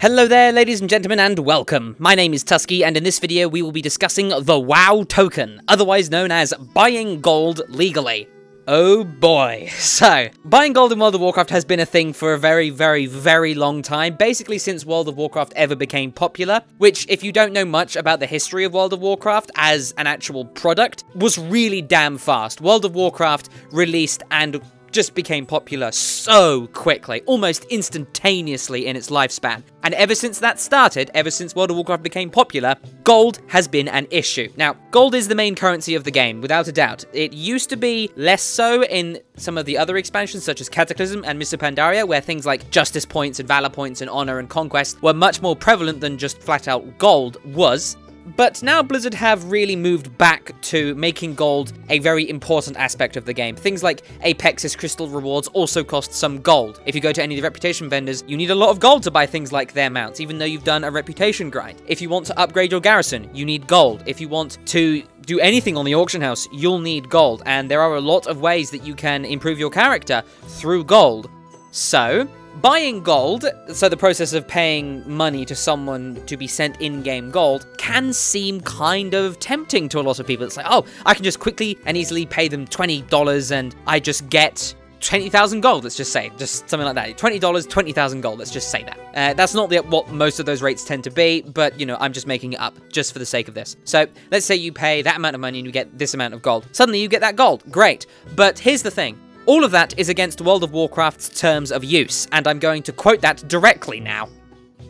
Hello there, ladies and gentlemen, and welcome. My name is Tuskeh, and in this video we will be discussing the WoW token, otherwise known as buying gold legally. Oh boy. So, buying gold in World of Warcraft has been a thing for a very long time, basically since World of Warcraft ever became popular, which, if you don't know much about the history of World of Warcraft as an actual product, was really damn fast. World of Warcraft released and just became popular so quickly, almost instantaneously in its lifespan. And ever since that started, ever since World of Warcraft became popular, gold has been an issue. Now, gold is the main currency of the game, without a doubt. It used to be less so in some of the other expansions, such as Cataclysm and Mists of Pandaria, where things like Justice Points and Valor Points and Honor and Conquest were much more prevalent than just flat-out gold was. But now Blizzard have really moved back to making gold a very important aspect of the game. Things like Apex's crystal rewards also cost some gold. If you go to any of the reputation vendors, you need a lot of gold to buy things like their mounts, even though you've done a reputation grind. If you want to upgrade your garrison, you need gold. If you want to do anything on the auction house, you'll need gold. And there are a lot of ways that you can improve your character through gold. So, buying gold, so the process of paying money to someone to be sent in-game gold, can seem kind of tempting to a lot of people. It's like, oh, I can just quickly and easily pay them $20 and I just get 20,000 gold, let's just say. Just something like that. $20, 20,000 gold, let's just say that. That's not what most of those rates tend to be, but, you know, I'm just making it up just for the sake of this. So, let's say you pay that amount of money and you get this amount of gold. Suddenly you get that gold. Great. But here's the thing. All of that is against World of Warcraft's terms of use, and I'm going to quote that directly now.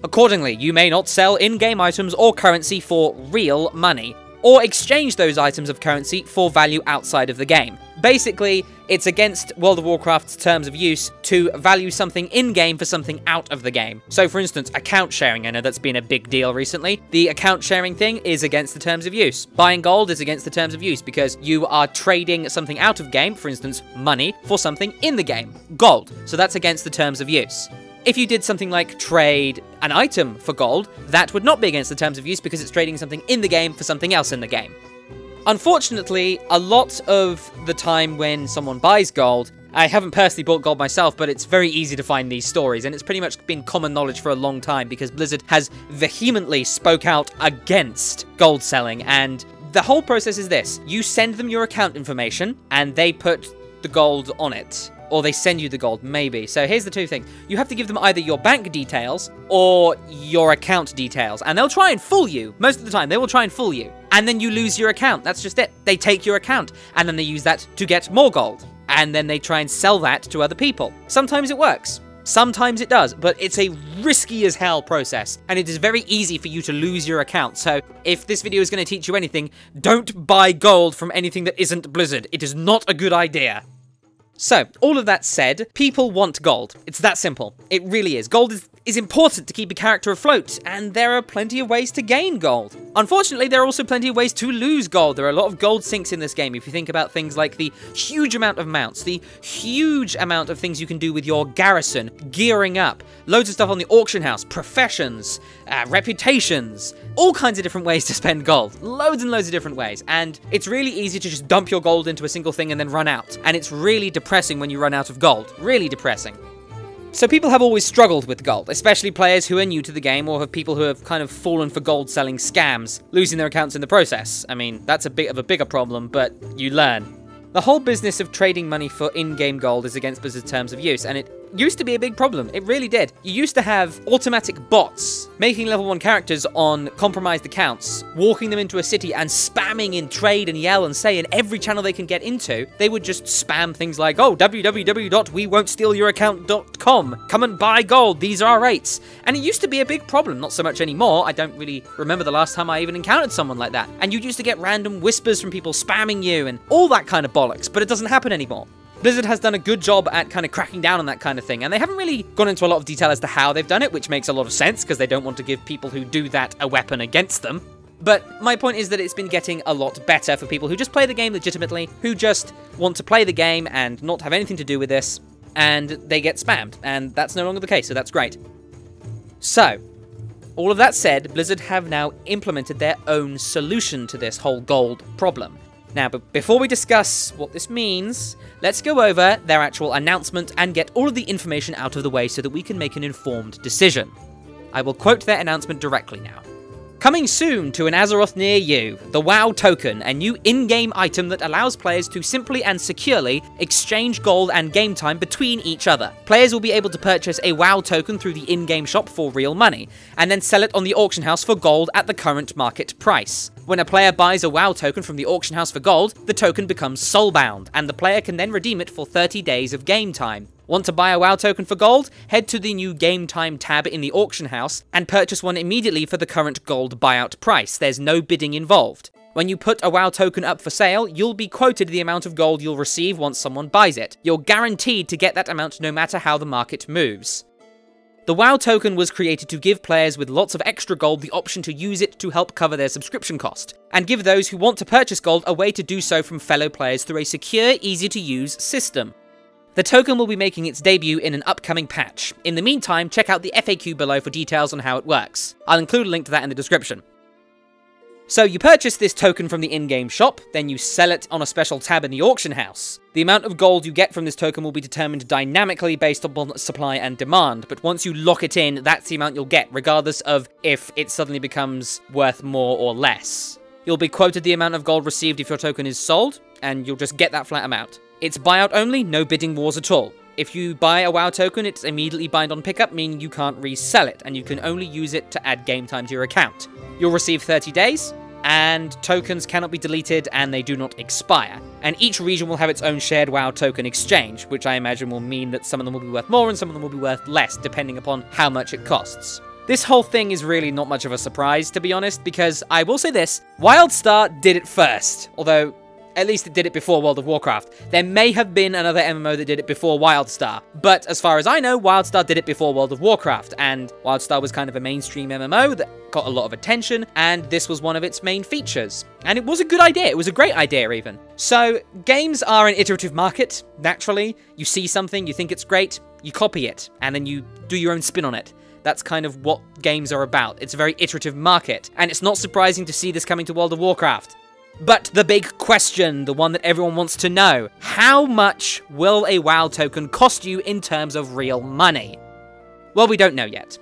Accordingly, you may not sell in-game items or currency for real money, or exchange those items of currency for value outside of the game. Basically, it's against World of Warcraft's terms of use to value something in-game for something out of the game. So, for instance, account sharing. I know that's been a big deal recently. The account sharing thing is against the terms of use. Buying gold is against the terms of use because you are trading something out of game, for instance, money, for something in the game, gold. So that's against the terms of use. If you did something like trade an item for gold, that would not be against the terms of use because it's trading something in the game for something else in the game. Unfortunately, a lot of the time when someone buys gold, I haven't personally bought gold myself, but it's very easy to find these stories, and it's pretty much been common knowledge for a long time because Blizzard has vehemently spoke out against gold selling, and the whole process is this. You send them your account information, and they put the gold on it. Or they send you the gold, maybe. So here's the two things. You have to give them either your bank details or your account details. And they'll try and fool you. Most of the time, they will try and fool you. And then you lose your account. That's just it. They take your account. And then they use that to get more gold. And then they try and sell that to other people. Sometimes it works. Sometimes it does. But it's a risky as hell process. And it is very easy for you to lose your account. So if this video is going to teach you anything, don't buy gold from anything that isn't Blizzard. It is not a good idea. So, all of that said, people want gold. It's that simple. It really is. Gold is important to keep a character afloat, and there are plenty of ways to gain gold. Unfortunately, there are also plenty of ways to lose gold. There are a lot of gold sinks in this game. If you think about things like the huge amount of mounts, the huge amount of things you can do with your garrison, gearing up, loads of stuff on the auction house, professions, reputations, all kinds of different ways to spend gold. Loads and loads of different ways. And it's really easy to just dump your gold into a single thing and then run out. And it's really depressing when you run out of gold. Really depressing. So people have always struggled with gold, especially players who are new to the game or have people who have kind of fallen for gold selling scams, losing their accounts in the process. I mean, that's a bit of a bigger problem, but you learn. The whole business of trading money for in-game gold is against Blizzard's terms of use, and it used to be a big problem. It really did. You used to have automatic bots making level 1 characters on compromised accounts, walking them into a city and spamming in trade and yell and say in every channel they can get into. They would just spam things like, oh, www.wewon'tstealyouraccount.com. Come and buy gold. These are our rates. And it used to be a big problem. Not so much anymore. I don't really remember the last time I even encountered someone like that. And you used to get random whispers from people spamming you and all that kind of bollocks, but it doesn't happen anymore. Blizzard has done a good job at kind of cracking down on that kind of thing, and they haven't really gone into a lot of detail as to how they've done it, which makes a lot of sense, because they don't want to give people who do that a weapon against them. But my point is that it's been getting a lot better for people who just play the game legitimately, who just want to play the game and not have anything to do with this, and they get spammed, and that's no longer the case, so that's great. So, all of that said, Blizzard have now implemented their own solution to this whole gold problem. Now, but before we discuss what this means, let's go over their actual announcement and get all of the information out of the way so that we can make an informed decision. I will quote their announcement directly now. Coming soon to an Azeroth near you, the WoW token, a new in-game item that allows players to simply and securely exchange gold and game time between each other. Players will be able to purchase a WoW token through the in-game shop for real money, and then sell it on the auction house for gold at the current market price. When a player buys a WoW token from the auction house for gold, the token becomes soulbound, and the player can then redeem it for 30 days of game time. Want to buy a WoW token for gold? Head to the new Game Time tab in the auction house and purchase one immediately for the current gold buyout price. There's no bidding involved. When you put a WoW token up for sale, you'll be quoted the amount of gold you'll receive once someone buys it. You're guaranteed to get that amount no matter how the market moves. The WoW token was created to give players with lots of extra gold the option to use it to help cover their subscription cost, and give those who want to purchase gold a way to do so from fellow players through a secure, easy-to-use system. The token will be making its debut in an upcoming patch. In the meantime, check out the FAQ below for details on how it works. I'll include a link to that in the description. So you purchase this token from the in-game shop, then you sell it on a special tab in the auction house. The amount of gold you get from this token will be determined dynamically based upon supply and demand, but once you lock it in, that's the amount you'll get, regardless of if it suddenly becomes worth more or less. You'll be quoted the amount of gold received if your token is sold, and you'll just get that flat amount. It's buyout only, no bidding wars at all. If you buy a WoW token, it's immediately bind on pickup, meaning you can't resell it, and you can only use it to add game time to your account. You'll receive 30 days, and tokens cannot be deleted, and they do not expire. And each region will have its own shared WoW token exchange, which I imagine will mean that some of them will be worth more and some of them will be worth less, depending upon how much it costs. This whole thing is really not much of a surprise, to be honest, because I will say this, WildStar did it first, although at least it did it before World of Warcraft. There may have been another MMO that did it before WildStar, but as far as I know, WildStar did it before World of Warcraft, and WildStar was kind of a mainstream MMO that got a lot of attention, and this was one of its main features. And it was a good idea, it was a great idea even. So, games are an iterative market, naturally. You see something, you think it's great, you copy it, and then you do your own spin on it. That's kind of what games are about. It's a very iterative market, and it's not surprising to see this coming to World of Warcraft. But the big question, the one that everyone wants to know, how much will a WoW token cost you in terms of real money? Well, we don't know yet,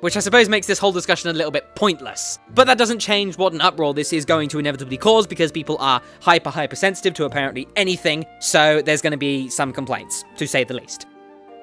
which I suppose makes this whole discussion a little bit pointless. But that doesn't change what an uproar this is going to inevitably cause, because people are hyper sensitive to apparently anything, so there's going to be some complaints, to say the least.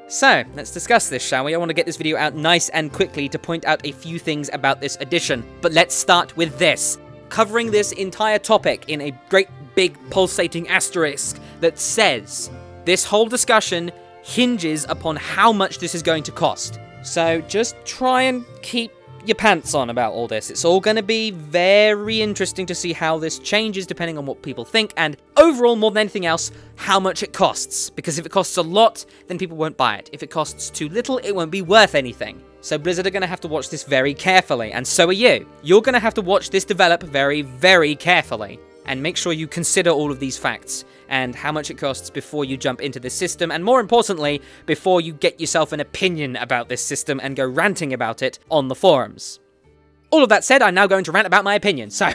So, let's discuss this, shall we? I want to get this video out nice and quickly to point out a few things about this edition, but let's start with this. Covering this entire topic in a great big pulsating asterisk that says this whole discussion hinges upon how much this is going to cost. So just try and keep your pants on about all this. It's all going to be very interesting to see how this changes depending on what people think, and overall, more than anything else, how much it costs. Because if it costs a lot, then people won't buy it. If it costs too little, it won't be worth anything. So Blizzard are going to have to watch this very carefully, and so are you. You're going to have to watch this develop very carefully, and make sure you consider all of these facts, and how much it costs before you jump into this system, and more importantly, before you get yourself an opinion about this system and go ranting about it on the forums. All of that said, I'm now going to rant about my opinion, so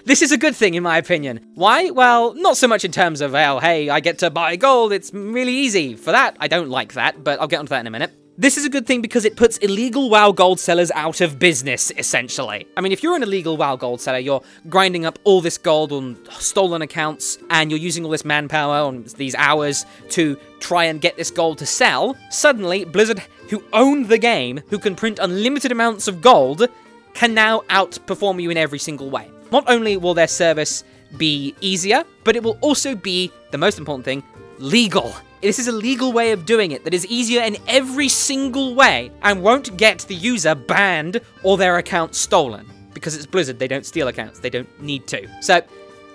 this is a good thing in my opinion. Why? Well, not so much in terms of, well, hey, I get to buy gold, it's really easy. For that, I don't like that, but I'll get onto that in a minute. This is a good thing because it puts illegal WoW gold sellers out of business, essentially. I mean, if you're an illegal WoW gold seller, you're grinding up all this gold on stolen accounts, and you're using all this manpower on these hours to try and get this gold to sell, suddenly, Blizzard, who own the game, who can print unlimited amounts of gold, can now outperform you in every single way. Not only will their service be easier, but it will also be, the most important thing, legal. This is a legal way of doing it that is easier in every single way and won't get the user banned or their account stolen. Because it's Blizzard, they don't steal accounts, they don't need to. So,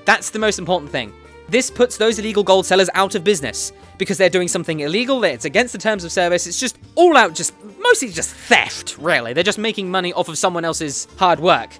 that's the most important thing. This puts those illegal gold sellers out of business because they're doing something illegal, it's against the terms of service, it's just all out, mostly just theft, really. They're just making money off of someone else's hard work.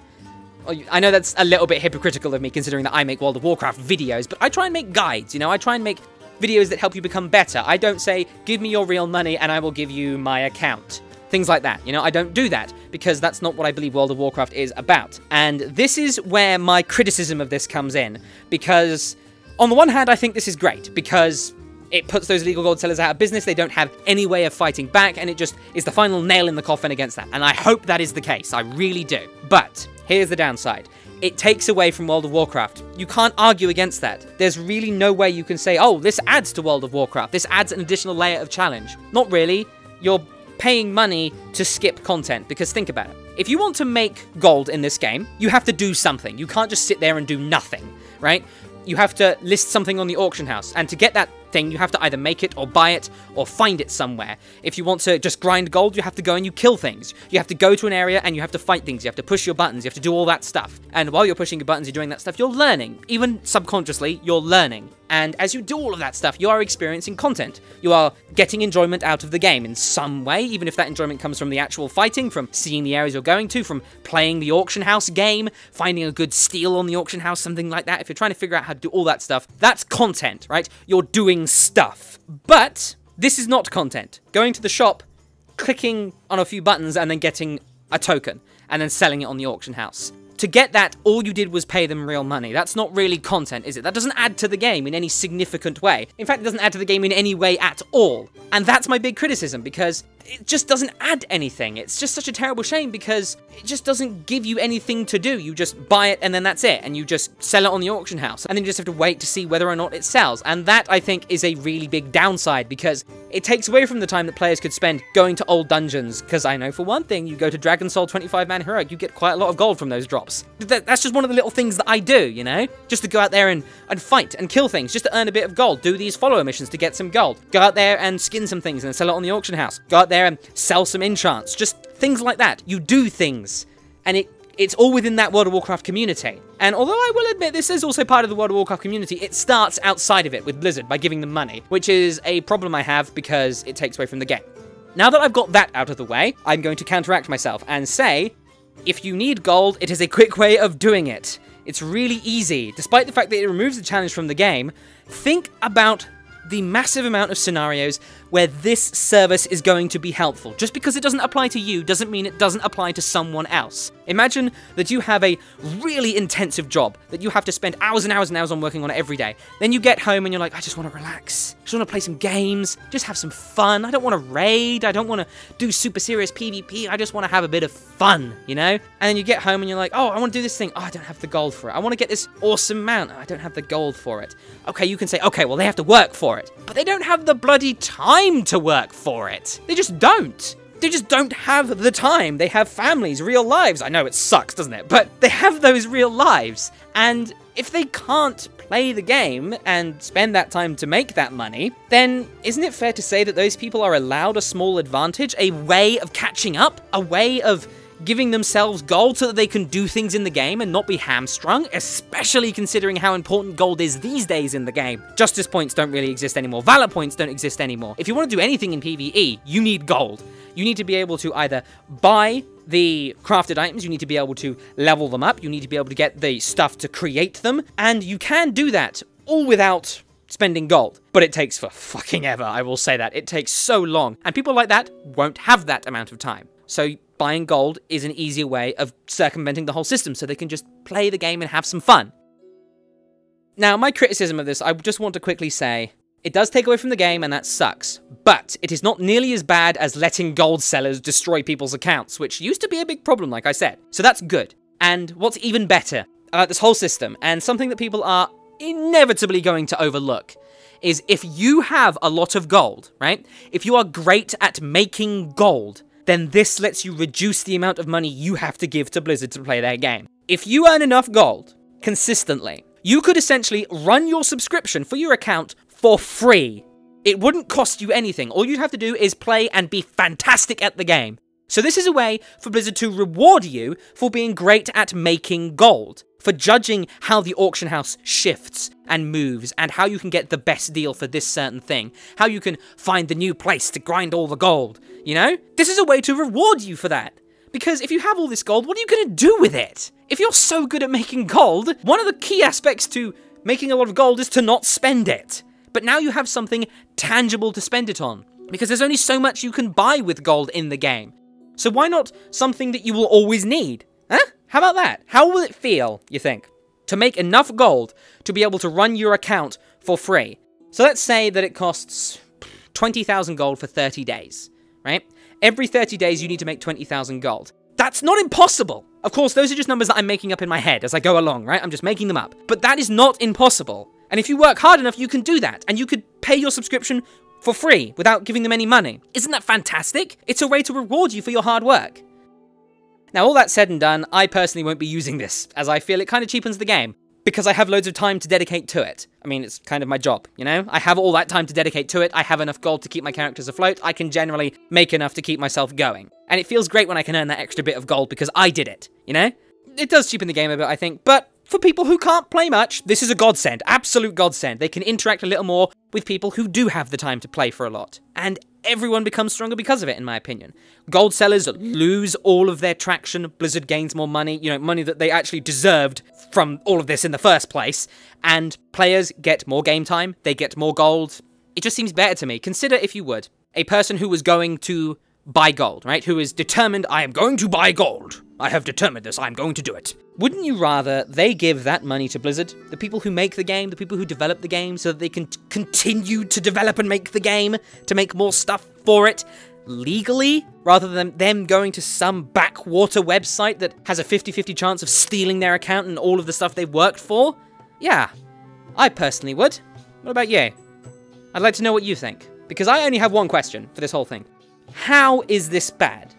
I know that's a little bit hypocritical of me considering that I make World of Warcraft videos, but I try and make guides, you know, I try and make videos that help you become better. I don't say, give me your real money and I will give you my account. Things like that, you know, I don't do that because that's not what I believe World of Warcraft is about. And this is where my criticism of this comes in, because on the one hand, I think this is great because it puts those illegal gold sellers out of business. They don't have any way of fighting back, and it just is the final nail in the coffin against that. And I hope that is the case. I really do. But here's the downside. It takes away from World of Warcraft. You can't argue against that. There's really no way you can say, oh, this adds to World of Warcraft. This adds an additional layer of challenge. Not really. You're paying money to skip content, because think about it. If you want to make gold in this game, you have to do something. You can't just sit there and do nothing, right? You have to list something on the auction house, and to get that thing, you have to either make it or buy it or find it somewhere. If you want to just grind gold, you have to go and you kill things. You have to go to an area and you have to fight things. You have to push your buttons. You have to do all that stuff. And while you're pushing your buttons, you're doing that stuff, you're learning. Even subconsciously, you're learning. And as you do all of that stuff, you are experiencing content. You are getting enjoyment out of the game in some way, even if that enjoyment comes from the actual fighting, from seeing the areas you're going to, from playing the auction house game, finding a good steal on the auction house, something like that. If you're trying to figure out how to do all that stuff, that's content, right? You're doing stuff. But this is not content. Going to the shop, clicking on a few buttons, and then getting a token, and then selling it on the auction house. To get that, all you did was pay them real money. That's not really content, is it? That doesn't add to the game in any significant way. In fact, it doesn't add to the game in any way at all. And that's my big criticism, because it just doesn't add anything. It's just such a terrible shame, because it just doesn't give you anything to do. You just buy it and then that's it. And you just sell it on the auction house. And then you just have to wait to see whether or not it sells. And that, I think, is a really big downside, because it takes away from the time that players could spend going to old dungeons. Because I know for one thing, you go to Dragon Soul 25-man Heroic, you get quite a lot of gold from those drops. That's just one of the little things that I do, you know? Just to go out there and fight and kill things, just to earn a bit of gold. Do these follower missions to get some gold. Go out there and skin some things and sell it on the auction house. Go out there and sell some enchants. Just things like that. You do things. And it's all within that World of Warcraft community. And although I will admit this is also part of the World of Warcraft community, it starts outside of it with Blizzard by giving them money, which is a problem I have because it takes away from the game. Now that I've got that out of the way, I'm going to counteract myself and say, if you need gold, it is a quick way of doing it. It's really easy. Despite the fact that it removes the challenge from the game, think about the massive amount of scenarios where this service is going to be helpful. Just because it doesn't apply to you doesn't mean it doesn't apply to someone else. Imagine that you have a really intensive job that you have to spend hours and hours and hours on working on it every day. Then you get home and you're like, I just want to relax. I just want to play some games, just have some fun. I don't want to raid. I don't want to do super serious PvP. I just want to have a bit of fun, you know? And then you get home and you're like, oh, I want to do this thing. Oh, I don't have the gold for it. I want to get this awesome mount. I don't have the gold for it. Okay, you can say, okay, well, they have to work for it. But they don't have the bloody time to work for it. They just don't. They just don't have the time. They have families, real lives. I know it sucks, doesn't it? But they have those real lives. And if they can't play the game and spend that time to make that money, then isn't it fair to say that those people are allowed a small advantage, a way of catching up, a way of giving themselves gold so that they can do things in the game and not be hamstrung, especially considering how important gold is these days in the game. Justice points don't really exist anymore. Valor points don't exist anymore. If you want to do anything in PvE, you need gold. You need to be able to either buy the crafted items, you need to be able to level them up, you need to be able to get the stuff to create them, and you can do that all without spending gold. But it takes for fucking ever, I will say that. It takes so long, and people like that won't have that amount of time. So buying gold is an easier way of circumventing the whole system so they can just play the game and have some fun. Now, my criticism of this, I just want to quickly say, it does take away from the game and that sucks, but it is not nearly as bad as letting gold sellers destroy people's accounts, which used to be a big problem, like I said. So that's good. And what's even better about this whole system, and something that people are inevitably going to overlook, is if you have a lot of gold, right? If you are great at making gold, then this lets you reduce the amount of money you have to give to Blizzard to play their game. If you earn enough gold consistently, you could essentially run your subscription for your account for free. It wouldn't cost you anything. All you'd have to do is play and be fantastic at the game. So this is a way for Blizzard to reward you for being great at making gold, for judging how the auction house shifts and moves, and how you can get the best deal for this certain thing, how you can find the new place to grind all the gold, you know? This is a way to reward you for that. Because if you have all this gold, what are you going to do with it? If you're so good at making gold, one of the key aspects to making a lot of gold is to not spend it. But now you have something tangible to spend it on, because there's only so much you can buy with gold in the game. So why not something that you will always need? Huh? How about that? How will it feel, you think, to make enough gold to be able to run your account for free? So let's say that it costs 20,000 gold for 30 days, right? Every 30 days you need to make 20,000 gold. That's not impossible. Of course, those are just numbers that I'm making up in my head as I go along, right? I'm just making them up. But that is not impossible. And if you work hard enough, you can do that. And you could pay your subscription for free without giving them any money. Isn't that fantastic? It's a way to reward you for your hard work. Now, all that said and done, I personally won't be using this, as I feel it kind of cheapens the game, because I have loads of time to dedicate to it. I mean, it's kind of my job, you know? I have all that time to dedicate to it, I have enough gold to keep my characters afloat, I can generally make enough to keep myself going. And it feels great when I can earn that extra bit of gold because I did it, you know? It does cheapen the game a bit, I think, but for people who can't play much, this is a godsend, absolute godsend. They can interact a little more with people who do have the time to play for a lot. And everyone becomes stronger because of it, in my opinion. Gold sellers lose all of their traction, Blizzard gains more money, you know, money that they actually deserved from all of this in the first place, and players get more game time, they get more gold. It just seems better to me. Consider, if you would, a person who was going to buy gold, right? Who is determined, I am going to buy gold. I have determined this, I'm going to do it. Wouldn't you rather they give that money to Blizzard, the people who make the game, the people who develop the game, so that they can continue to develop and make the game, to make more stuff for it, legally, rather than them going to some backwater website that has a 50-50 chance of stealing their account and all of the stuff they've worked for? Yeah, I personally would. What about you? I'd like to know what you think, because I only have one question for this whole thing. How is this bad?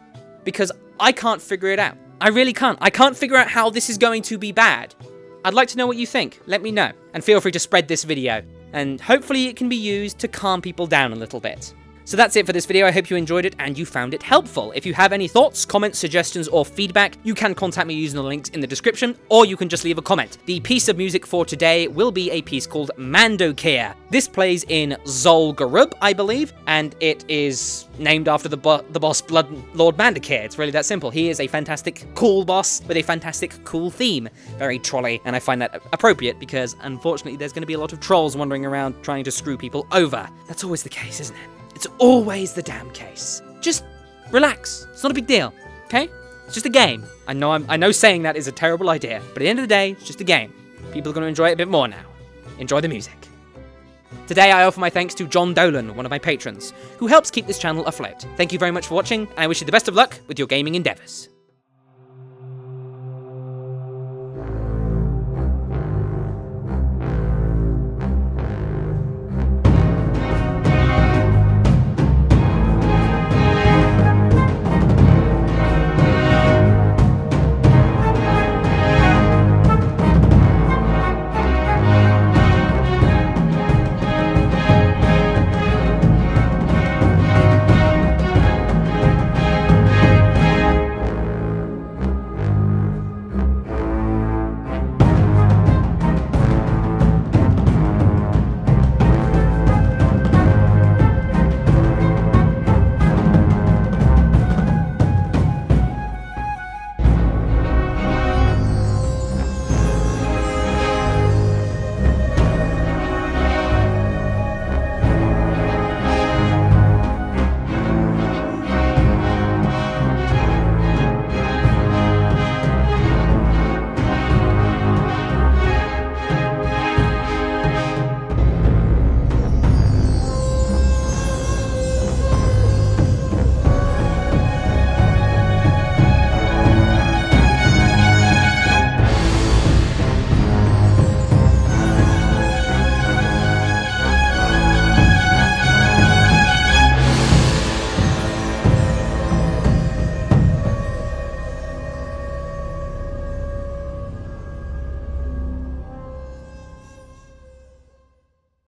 Because I can't figure it out. I really can't. I can't figure out how this is going to be bad. I'd like to know what you think. Let me know. And feel free to spread this video. And hopefully it can be used to calm people down a little bit. So that's it for this video. I hope you enjoyed it and you found it helpful. If you have any thoughts, comments, suggestions, or feedback, you can contact me using the links in the description, or you can just leave a comment. The piece of music for today will be a piece called Mandokir. This plays in Zul'Gurub, I believe, and it is named after the boss Blood Lord Mandokir. It's really that simple. He is a fantastic, cool boss with a fantastic, cool theme. Very trolly, and I find that appropriate because, unfortunately, there's going to be a lot of trolls wandering around trying to screw people over. That's always the case, isn't it? It's always the damn case. Just relax. It's not a big deal, okay? It's just a game. I know saying that is a terrible idea, but at the end of the day, it's just a game. People are going to enjoy it a bit more now. Enjoy the music. Today, I offer my thanks to John Dolan, one of my patrons, who helps keep this channel afloat. Thank you very much for watching, and I wish you the best of luck with your gaming endeavours.